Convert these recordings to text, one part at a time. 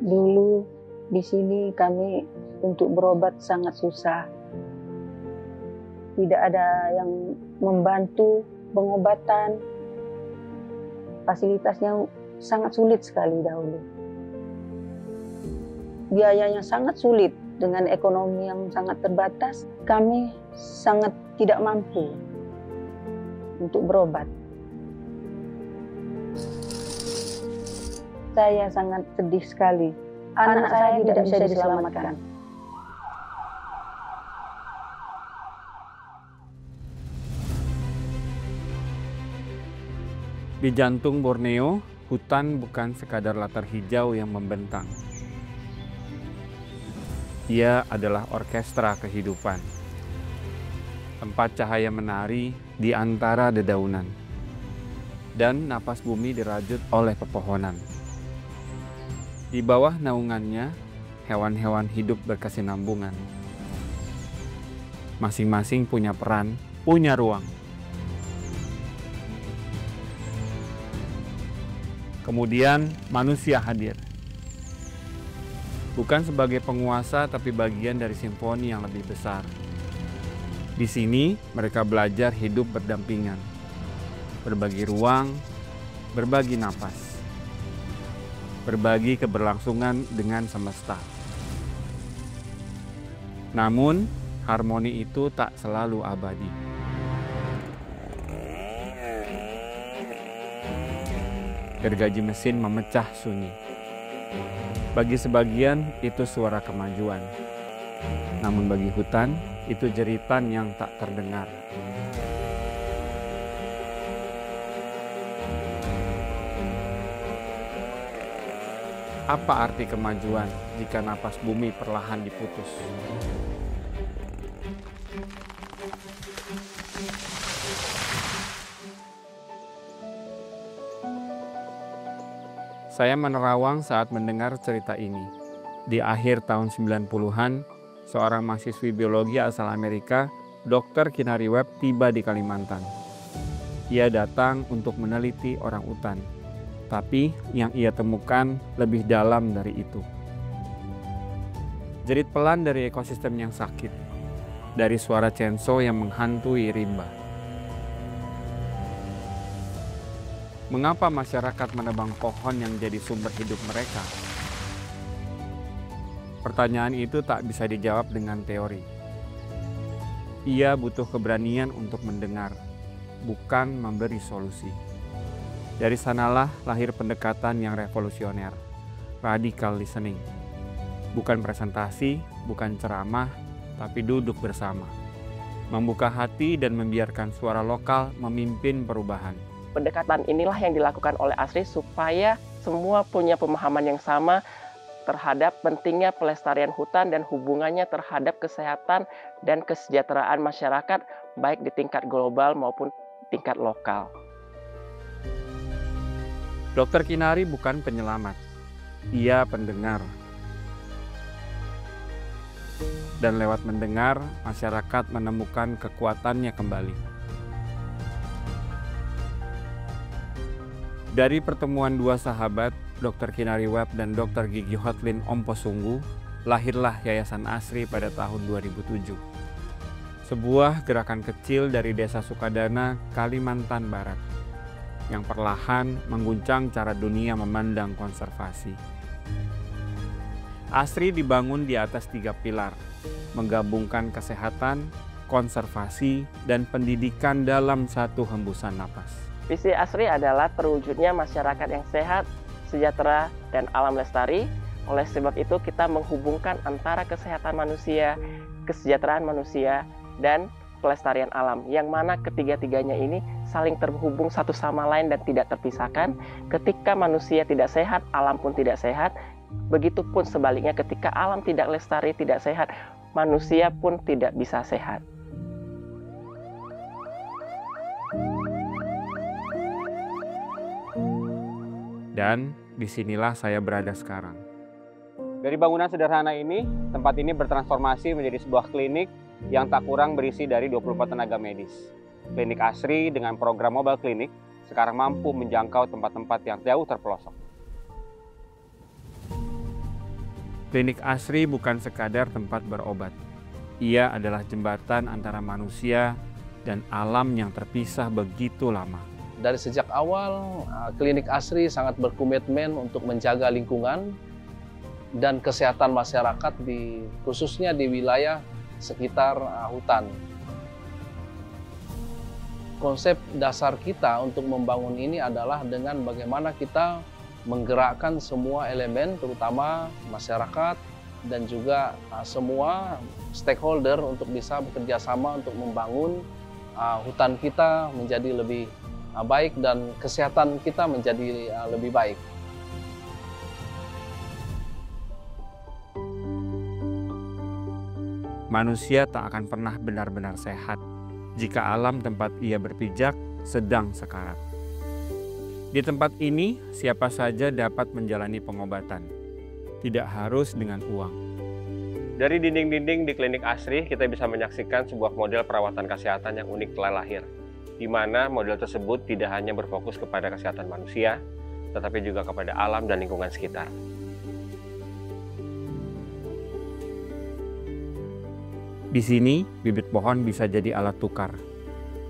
Dulu di sini kami untuk berobat sangat susah. Tidak ada yang membantu pengobatan. Fasilitasnya sangat sulit sekali dahulu. Biayanya sangat sulit, dengan ekonomi yang sangat terbatas, kami sangat tidak mampu untuk berobat. Saya sangat sedih sekali. Anak saya tidak bisa diselamatkan. Di jantung Borneo, hutan bukan sekadar latar hijau yang membentang. Ia adalah orkestra kehidupan. Tempat cahaya menari di antara dedaunan. Dan napas bumi dirajut oleh pepohonan. Di bawah naungannya, hewan-hewan hidup berkesinambungan. Masing-masing punya peran, punya ruang. Kemudian manusia hadir. Bukan sebagai penguasa, tapi bagian dari simfoni yang lebih besar. Di sini mereka belajar hidup berdampingan, berbagi ruang, berbagi napas, berbagi keberlangsungan dengan semesta. Namun, harmoni itu tak selalu abadi. Gergaji mesin memecah sunyi. Bagi sebagian, itu suara kemajuan. Namun bagi hutan, itu jeritan yang tak terdengar. Apa arti kemajuan jika napas bumi perlahan diputus? Saya menerawang saat mendengar cerita ini. Di akhir tahun 90-an, seorang mahasiswi biologi asal Amerika, Dr. Kinari Webb, tiba di Kalimantan. Ia datang untuk meneliti orangutan. Tapi yang ia temukan lebih dalam dari itu. Jerit pelan dari ekosistem yang sakit, dari suara censo yang menghantui rimba. Mengapa masyarakat menebang pohon yang jadi sumber hidup mereka? Pertanyaan itu tak bisa dijawab dengan teori. Ia butuh keberanian untuk mendengar, bukan memberi solusi. Dari sanalah lahir pendekatan yang revolusioner, radical listening. Bukan presentasi, bukan ceramah, tapi duduk bersama. Membuka hati dan membiarkan suara lokal memimpin perubahan. Pendekatan inilah yang dilakukan oleh ASRI supaya semua punya pemahaman yang sama terhadap pentingnya pelestarian hutan dan hubungannya terhadap kesehatan dan kesejahteraan masyarakat, baik di tingkat global maupun tingkat lokal. Dr. Kinari bukan penyelamat, ia pendengar. Dan lewat mendengar, masyarakat menemukan kekuatannya kembali. Dari pertemuan dua sahabat, Dr. Kinari Webb dan Dr. Gigi Hotlin Omposunggu, lahirlah Yayasan ASRI pada tahun 2007. Sebuah gerakan kecil dari Desa Sukadana, Kalimantan Barat, yang perlahan mengguncang cara dunia memandang konservasi. ASRI dibangun di atas 3 pilar, menggabungkan kesehatan, konservasi, dan pendidikan dalam satu hembusan napas. Visi ASRI adalah terwujudnya masyarakat yang sehat, sejahtera, dan alam lestari. Oleh sebab itu kita menghubungkan antara kesehatan manusia, kesejahteraan manusia, dan pelestarian alam, yang mana ketiga-tiganya ini saling terhubung satu sama lain dan tidak terpisahkan. Ketika manusia tidak sehat, alam pun tidak sehat. Begitupun sebaliknya, ketika alam tidak lestari, tidak sehat, manusia pun tidak bisa sehat. Dan disinilah saya berada sekarang. Dari bangunan sederhana ini, tempat ini bertransformasi menjadi sebuah klinik yang tak kurang berisi dari 24 tenaga medis. Klinik ASRI dengan program mobile klinik sekarang mampu menjangkau tempat-tempat yang jauh terpelosok. Klinik Asri bukan sekadar tempat berobat. Ia adalah jembatan antara manusia dan alam yang terpisah begitu lama. Dari sejak awal, Klinik Asri sangat berkomitmen untuk menjaga lingkungan dan kesehatan masyarakat khususnya di wilayah sekitar hutan. Konsep dasar kita untuk membangun ini adalah dengan bagaimana kita menggerakkan semua elemen, terutama masyarakat dan juga semua stakeholder untuk bisa bekerja sama untuk membangun hutan kita menjadi lebih baik dan kesehatan kita menjadi lebih baik. Manusia tak akan pernah benar-benar sehat jika alam tempat ia berpijak sedang sekarat. Di tempat ini, siapa saja dapat menjalani pengobatan, tidak harus dengan uang. Dari dinding-dinding di Klinik Asri, kita bisa menyaksikan sebuah model perawatan kesehatan yang unik telah lahir, di mana model tersebut tidak hanya berfokus kepada kesehatan manusia, tetapi juga kepada alam dan lingkungan sekitar. Di sini, bibit pohon bisa jadi alat tukar.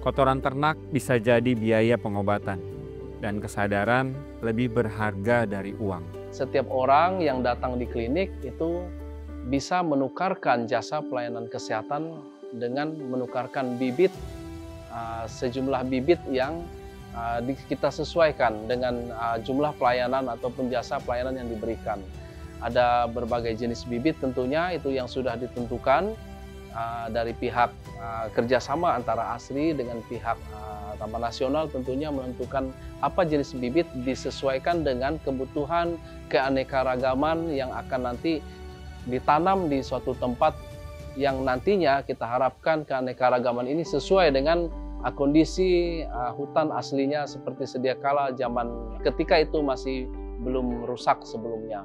Kotoran ternak bisa jadi biaya pengobatan. Dan kesadaran lebih berharga dari uang. Setiap orang yang datang di klinik itu bisa menukarkan jasa pelayanan kesehatan dengan menukarkan bibit, sejumlah bibit yang kita sesuaikan dengan jumlah pelayanan ataupun jasa pelayanan yang diberikan. Ada berbagai jenis bibit tentunya itu yang sudah ditentukan dari pihak kerjasama antara Asri dengan pihak Taman Nasional tentunya menentukan apa jenis bibit disesuaikan dengan kebutuhan keanekaragaman yang akan nanti ditanam di suatu tempat yang nantinya kita harapkan keanekaragaman ini sesuai dengan kondisi hutan aslinya seperti sedia kala zaman ketika itu masih belum rusak sebelumnya.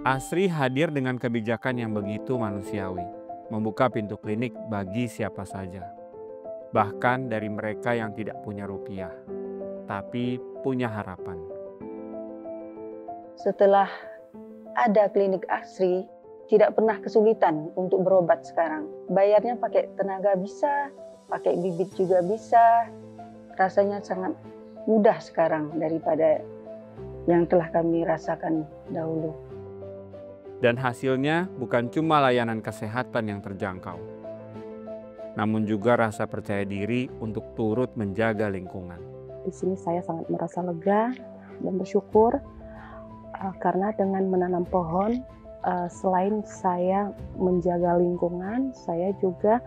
Asri hadir dengan kebijakan yang begitu manusiawi, membuka pintu klinik bagi siapa saja. Bahkan dari mereka yang tidak punya rupiah, tapi punya harapan. Setelah ada Klinik Asri, tidak pernah kesulitan untuk berobat sekarang. Bayarnya pakai tenaga bisa, pakai bibit juga bisa. Rasanya sangat mudah sekarang daripada yang telah kami rasakan dahulu. Dan hasilnya bukan cuma layanan kesehatan yang terjangkau, namun juga rasa percaya diri untuk turut menjaga lingkungan. Di sini saya sangat merasa lega dan bersyukur karena dengan menanam pohon, selain saya menjaga lingkungan, saya juga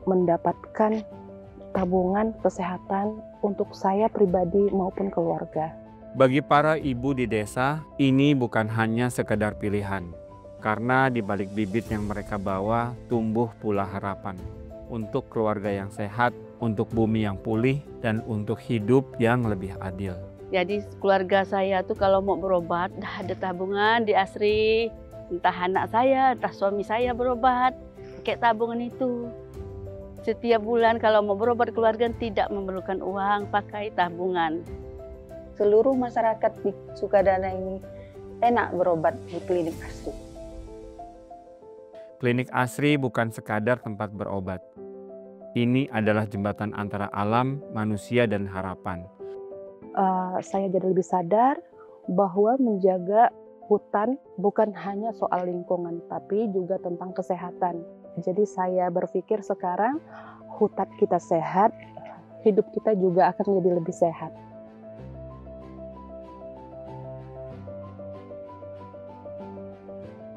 mendapatkan tabungan kesehatan untuk saya pribadi maupun keluarga. Bagi para ibu di desa, ini bukan hanya sekedar pilihan, karena di balik bibit yang mereka bawa tumbuh pula harapan. Untuk keluarga yang sehat, untuk bumi yang pulih, dan untuk hidup yang lebih adil. Jadi keluarga saya tuh kalau mau berobat, ada tabungan di Asri. Entah anak saya, entah suami saya berobat, pakai tabungan itu. Setiap bulan kalau mau berobat keluarga tidak memerlukan uang, pakai tabungan. Seluruh masyarakat di Sukadana ini enak berobat di Klinik Asri. Klinik Asri bukan sekadar tempat berobat. Ini adalah jembatan antara alam, manusia, dan harapan. Saya jadi lebih sadar bahwa menjaga hutan bukan hanya soal lingkungan, tapi juga tentang kesehatan. Jadi saya berpikir sekarang hutan kita sehat, hidup kita juga akan menjadi lebih sehat.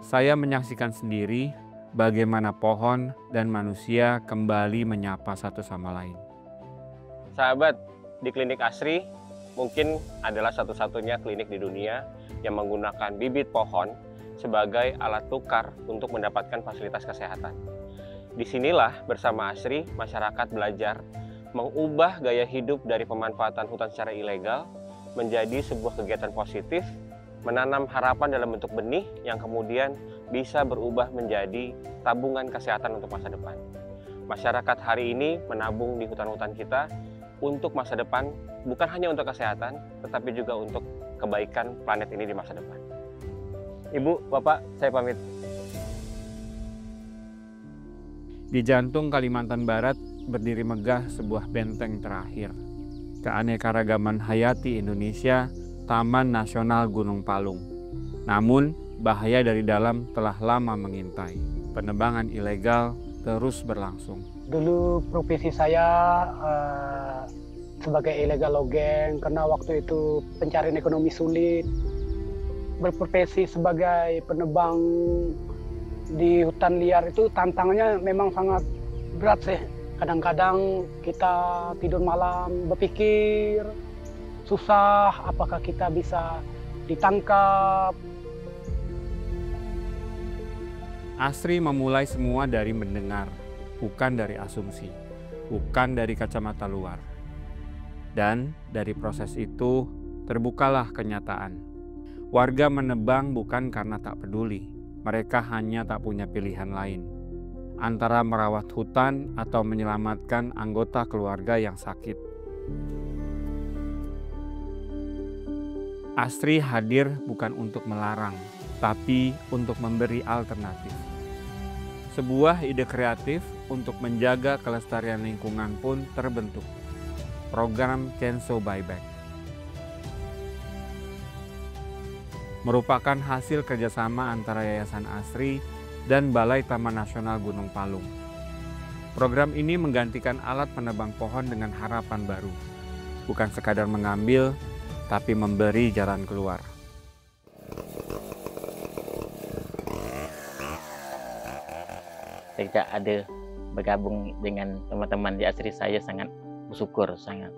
Saya menyaksikan sendiri bagaimana pohon dan manusia kembali menyapa satu sama lain. Sahabat, di Klinik Asri mungkin adalah satu-satunya klinik di dunia yang menggunakan bibit pohon sebagai alat tukar untuk mendapatkan fasilitas kesehatan. Disinilah bersama Asri, masyarakat belajar mengubah gaya hidup dari pemanfaatan hutan secara ilegal menjadi sebuah kegiatan positif, menanam harapan dalam bentuk benih yang kemudian bisa berubah menjadi tabungan kesehatan untuk masa depan. Masyarakat hari ini menabung di hutan-hutan kita untuk masa depan, bukan hanya untuk kesehatan, tetapi juga untuk kebaikan planet ini di masa depan. Ibu, Bapak, saya pamit. Di jantung Kalimantan Barat berdiri megah sebuah benteng terakhir. Keanekaragaman hayati Indonesia, Taman Nasional Gunung Palung. Namun, bahaya dari dalam telah lama mengintai. Penebangan ilegal terus berlangsung. Dulu profesi saya sebagai illegal logging karena waktu itu pencarian ekonomi sulit. Berprofesi sebagai penebang di hutan liar itu tantangannya memang sangat berat sih. Kadang-kadang kita tidur malam berpikir susah apakah kita bisa ditangkap. Asri memulai semua dari mendengar, bukan dari asumsi, bukan dari kacamata luar. Dan dari proses itu terbukalah kenyataan. Warga menebang bukan karena tak peduli, mereka hanya tak punya pilihan lain. Antara merawat hutan atau menyelamatkan anggota keluarga yang sakit. Asri hadir bukan untuk melarang, tapi untuk memberi alternatif. Sebuah ide kreatif untuk menjaga kelestarian lingkungan pun terbentuk. Program Censo Buyback. Merupakan hasil kerjasama antara Yayasan Asri dan Balai Taman Nasional Gunung Palung. Program ini menggantikan alat penebang pohon dengan harapan baru. Bukan sekadar mengambil, tapi memberi jalan keluar. Sejak ada bergabung dengan teman-teman di Asri, saya sangat bersyukur, sangat.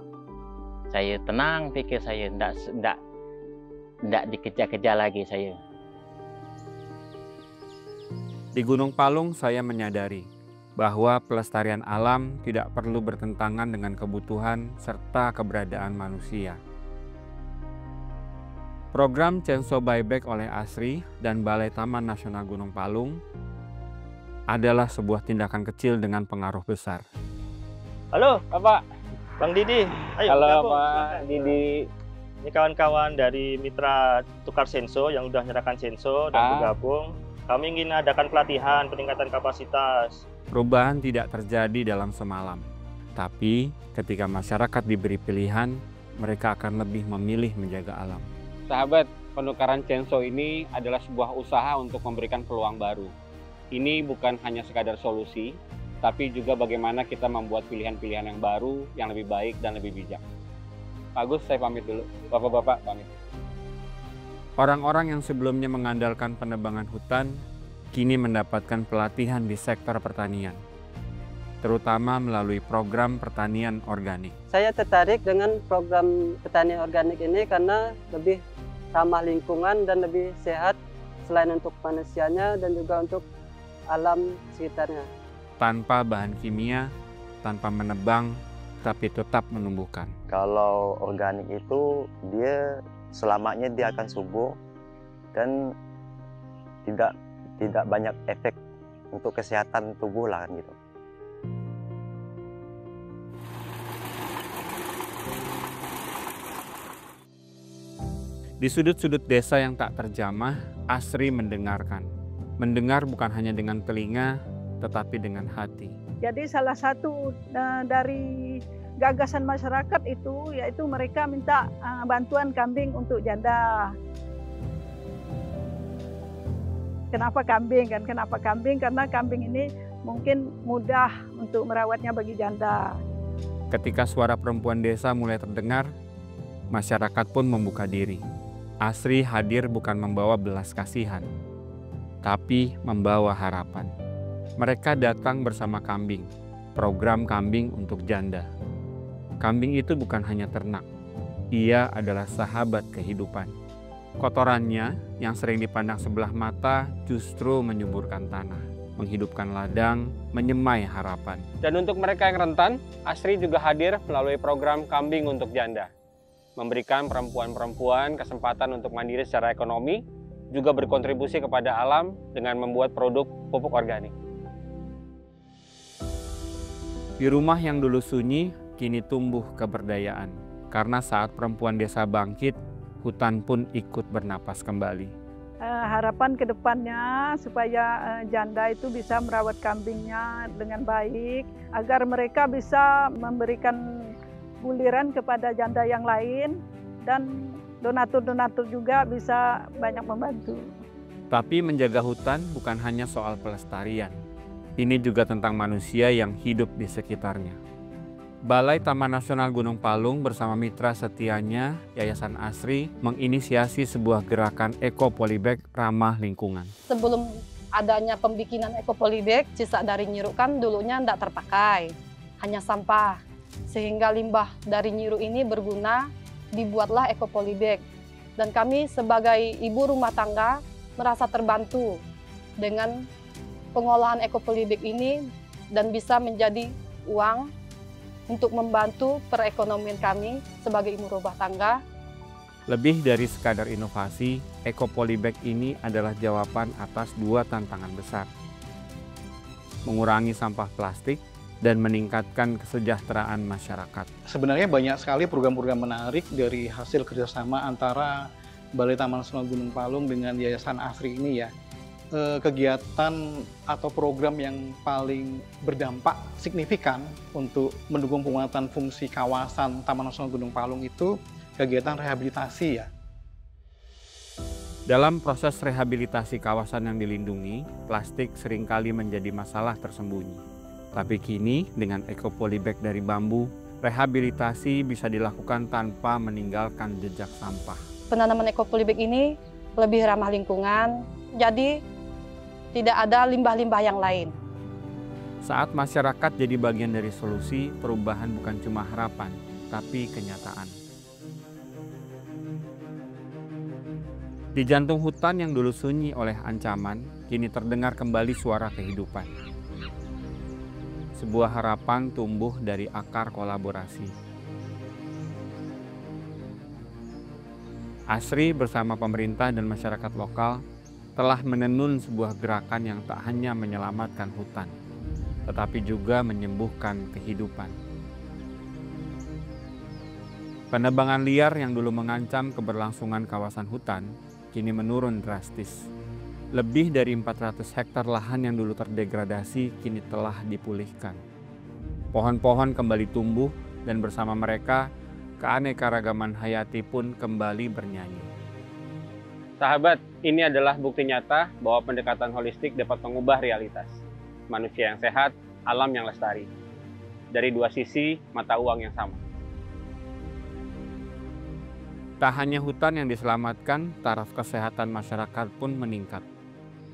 Saya tenang pikir saya, tidak dikejar-kejar lagi saya. Di Gunung Palung saya menyadari bahwa pelestarian alam tidak perlu bertentangan dengan kebutuhan serta keberadaan manusia. Program Censo Buyback oleh Asri dan Balai Taman Nasional Gunung Palung adalah sebuah tindakan kecil dengan pengaruh besar. Halo Bapak, Bang Didi. Ayo, halo Pak Didi. Ini kawan-kawan dari mitra tukar senso yang udah nyerahkan senso dan bergabung. Kami ingin adakan pelatihan peningkatan kapasitas. Perubahan tidak terjadi dalam semalam, tapi ketika masyarakat diberi pilihan, mereka akan lebih memilih menjaga alam. Sahabat, penukaran Censo ini adalah sebuah usaha untuk memberikan peluang baru. Ini bukan hanya sekadar solusi, tapi juga bagaimana kita membuat pilihan-pilihan yang baru, yang lebih baik dan lebih bijak. Pak Agus, saya pamit dulu. Bapak-bapak pamit. Orang-orang yang sebelumnya mengandalkan penebangan hutan, kini mendapatkan pelatihan di sektor pertanian, terutama melalui program pertanian organik. Saya tertarik dengan program pertanian organik ini karena lebih ramah lingkungan dan lebih sehat selain untuk manusianya dan juga untuk alam sekitarnya. Tanpa bahan kimia, tanpa menebang, tapi tetap menumbuhkan. Kalau organik itu dia selamanya dia akan subur dan tidak banyak efek untuk kesehatan tubuh lah gitu. Di sudut-sudut desa yang tak terjamah, Asri mendengarkan. Mendengar bukan hanya dengan telinga, tetapi dengan hati. Jadi salah satu dari gagasan masyarakat itu yaitu mereka minta bantuan kambing untuk janda. Kenapa kambing kan? Kenapa kambing? Karena kambing ini mungkin mudah untuk merawatnya bagi janda. Ketika suara perempuan desa mulai terdengar, masyarakat pun membuka diri. Asri hadir bukan membawa belas kasihan, tapi membawa harapan. Mereka datang bersama kambing, program kambing untuk janda. Kambing itu bukan hanya ternak, ia adalah sahabat kehidupan. Kotorannya yang sering dipandang sebelah mata justru menyuburkan tanah, menghidupkan ladang, menyemai harapan. Dan untuk mereka yang rentan, Asri juga hadir melalui program kambing untuk janda. Memberikan perempuan-perempuan kesempatan untuk mandiri secara ekonomi, juga berkontribusi kepada alam dengan membuat produk pupuk organik. Di rumah yang dulu sunyi, kini tumbuh keberdayaan. Karena saat perempuan desa bangkit, hutan pun ikut bernapas kembali. harapan ke depannya supaya janda itu bisa merawat kambingnya dengan baik, agar mereka bisa memberikan guliran kepada janda yang lain, dan donatur-donatur juga bisa banyak membantu. Tapi menjaga hutan bukan hanya soal pelestarian. Ini juga tentang manusia yang hidup di sekitarnya. Balai Taman Nasional Gunung Palung bersama mitra setianya, Yayasan ASRI, menginisiasi sebuah gerakan eco-polybag ramah lingkungan. Sebelum adanya pembikinan eco-polybag, sisa dari nyiruk kan dulunya tidak terpakai, hanya sampah. Sehingga limbah dari nyiruk ini berguna, dibuatlah eco-polybag. Dan kami sebagai ibu rumah tangga merasa terbantu dengan pengolahan eco-polybag ini dan bisa menjadi uang untuk membantu perekonomian kami sebagai ibu rumah tangga. Lebih dari sekadar inovasi, eco-polybag ini adalah jawaban atas dua tantangan besar. Mengurangi sampah plastik dan meningkatkan kesejahteraan masyarakat. Sebenarnya banyak sekali program-program menarik dari hasil kerjasama antara Balai Taman Nasional Gunung Palung dengan Yayasan ASRI ini ya. Kegiatan atau program yang paling berdampak signifikan untuk mendukung penguatan fungsi kawasan Taman Nasional Gunung Palung itu kegiatan rehabilitasi ya. Dalam proses rehabilitasi kawasan yang dilindungi, plastik seringkali menjadi masalah tersembunyi. Tapi kini dengan eco-polybag dari bambu, rehabilitasi bisa dilakukan tanpa meninggalkan jejak sampah. Penanaman eco-polybag ini lebih ramah lingkungan, jadi tidak ada limbah-limbah yang lain. Saat masyarakat jadi bagian dari solusi, perubahan bukan cuma harapan, tapi kenyataan. Di jantung hutan yang dulu sunyi oleh ancaman, kini terdengar kembali suara kehidupan. Sebuah harapan tumbuh dari akar kolaborasi. ASRI bersama pemerintah dan masyarakat lokal telah menenun sebuah gerakan yang tak hanya menyelamatkan hutan, tetapi juga menyembuhkan kehidupan. Penebangan liar yang dulu mengancam keberlangsungan kawasan hutan, kini menurun drastis. Lebih dari 400 hektar lahan yang dulu terdegradasi kini telah dipulihkan. Pohon-pohon kembali tumbuh dan bersama mereka, keanekaragaman hayati pun kembali bernyanyi. Sahabat, ini adalah bukti nyata bahwa pendekatan holistik dapat mengubah realitas. Manusia yang sehat, alam yang lestari. Dari dua sisi mata uang yang sama. Tak hanya hutan yang diselamatkan, taraf kesehatan masyarakat pun meningkat.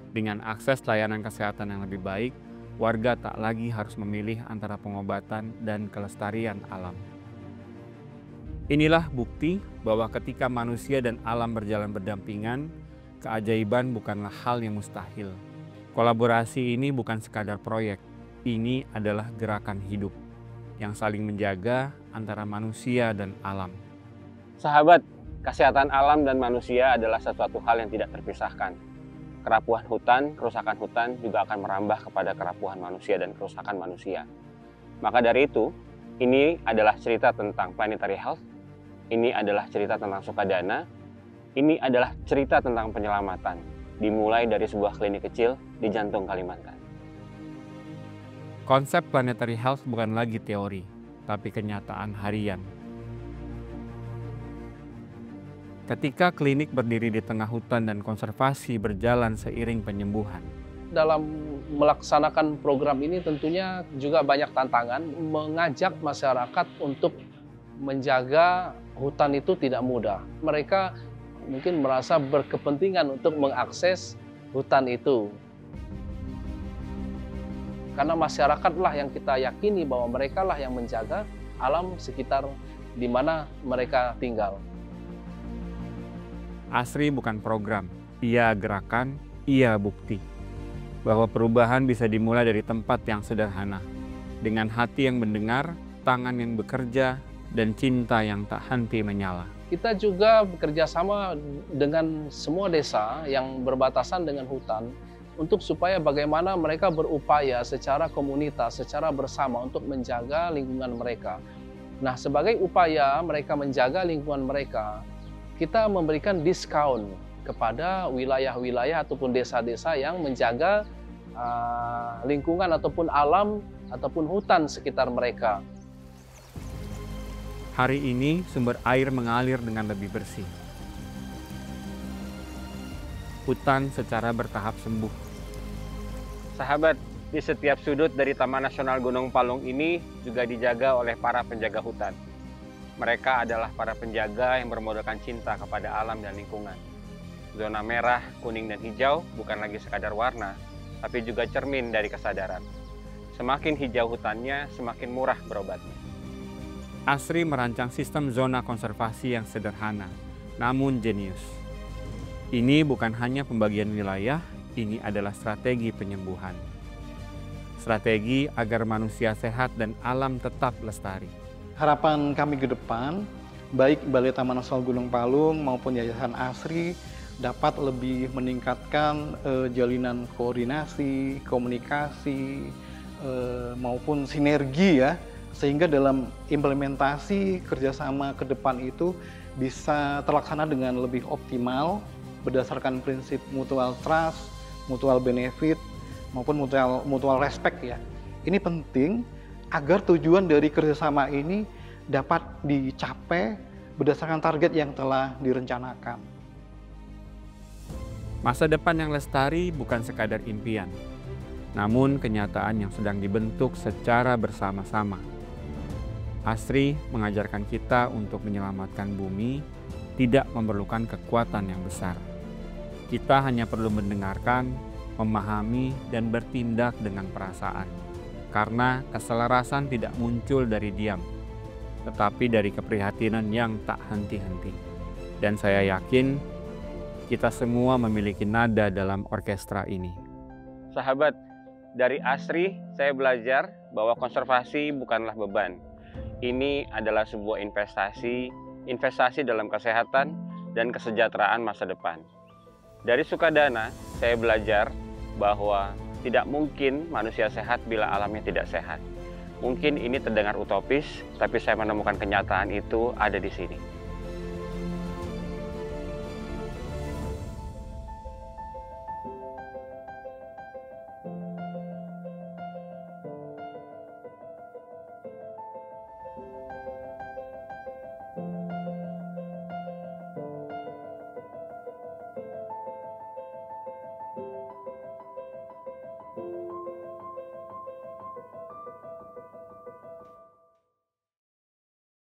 Dengan akses layanan kesehatan yang lebih baik, warga tak lagi harus memilih antara pengobatan dan kelestarian alam. Inilah bukti bahwa ketika manusia dan alam berjalan berdampingan, keajaiban bukanlah hal yang mustahil. Kolaborasi ini bukan sekadar proyek, ini adalah gerakan hidup yang saling menjaga antara manusia dan alam. Sahabat, kesehatan alam dan manusia adalah sesuatu hal yang tidak terpisahkan. Kerapuhan hutan, kerusakan hutan juga akan merambah kepada kerapuhan manusia dan kerusakan manusia. Maka dari itu, ini adalah cerita tentang planetary health. Ini adalah cerita tentang Sukadana, ini adalah cerita tentang penyelamatan, dimulai dari sebuah klinik kecil di jantung Kalimantan. Konsep planetary health bukan lagi teori, tapi kenyataan harian. Ketika klinik berdiri di tengah hutan dan konservasi berjalan seiring penyembuhan. Dalam melaksanakan program ini tentunya juga banyak tantangan, mengajak masyarakat untuk menjaga hutan itu tidak mudah. Mereka mungkin merasa berkepentingan untuk mengakses hutan itu. Karena masyarakatlah yang kita yakini bahwa mereka lah yang menjaga alam sekitar di mana mereka tinggal. ASRI bukan program, ia gerakan, ia bukti. Bahwa perubahan bisa dimulai dari tempat yang sederhana. Dengan hati yang mendengar, tangan yang bekerja, dan cinta yang tak henti menyala. Kita juga bekerja sama dengan semua desa yang berbatasan dengan hutan untuk supaya bagaimana mereka berupaya secara komunitas, secara bersama untuk menjaga lingkungan mereka. Nah, sebagai upaya mereka menjaga lingkungan mereka, kita memberikan diskon kepada wilayah-wilayah ataupun desa-desa yang menjaga lingkungan ataupun alam ataupun hutan sekitar mereka. Hari ini sumber air mengalir dengan lebih bersih. Hutan secara bertahap sembuh. Sahabat, di setiap sudut dari Taman Nasional Gunung Palung ini juga dijaga oleh para penjaga hutan. Mereka adalah para penjaga yang bermodalkan cinta kepada alam dan lingkungan. Zona merah, kuning, dan hijau bukan lagi sekadar warna, tapi juga cermin dari kesadaran. Semakin hijau hutannya, semakin murah berobatnya. ASRI merancang sistem zona konservasi yang sederhana, namun jenius. Ini bukan hanya pembagian wilayah, ini adalah strategi penyembuhan. Strategi agar manusia sehat dan alam tetap lestari. Harapan kami ke depan, baik Balai Taman Nasional Gunung Palung maupun Yayasan ASRI dapat lebih meningkatkan jalinan koordinasi, komunikasi, maupun sinergi ya, sehingga dalam implementasi kerjasama ke depan itu bisa terlaksana dengan lebih optimal berdasarkan prinsip mutual trust, mutual benefit, maupun mutual respect ya. Ini penting agar tujuan dari kerjasama ini dapat dicapai berdasarkan target yang telah direncanakan. Masa depan yang lestari bukan sekadar impian, namun kenyataan yang sedang dibentuk secara bersama-sama. ASRI mengajarkan kita untuk menyelamatkan bumi tidak memerlukan kekuatan yang besar. Kita hanya perlu mendengarkan, memahami, dan bertindak dengan perasaan. Karena keselarasan tidak muncul dari diam, tetapi dari keprihatinan yang tak henti-henti. Dan saya yakin kita semua memiliki nada dalam orkestra ini. Sahabat, dari ASRI saya belajar bahwa konservasi bukanlah beban. Ini adalah sebuah investasi dalam kesehatan dan kesejahteraan masa depan. Dari Sukadana, saya belajar bahwa tidak mungkin manusia sehat bila alamnya tidak sehat. Mungkin ini terdengar utopis, tapi saya menemukan kenyataan itu ada di sini.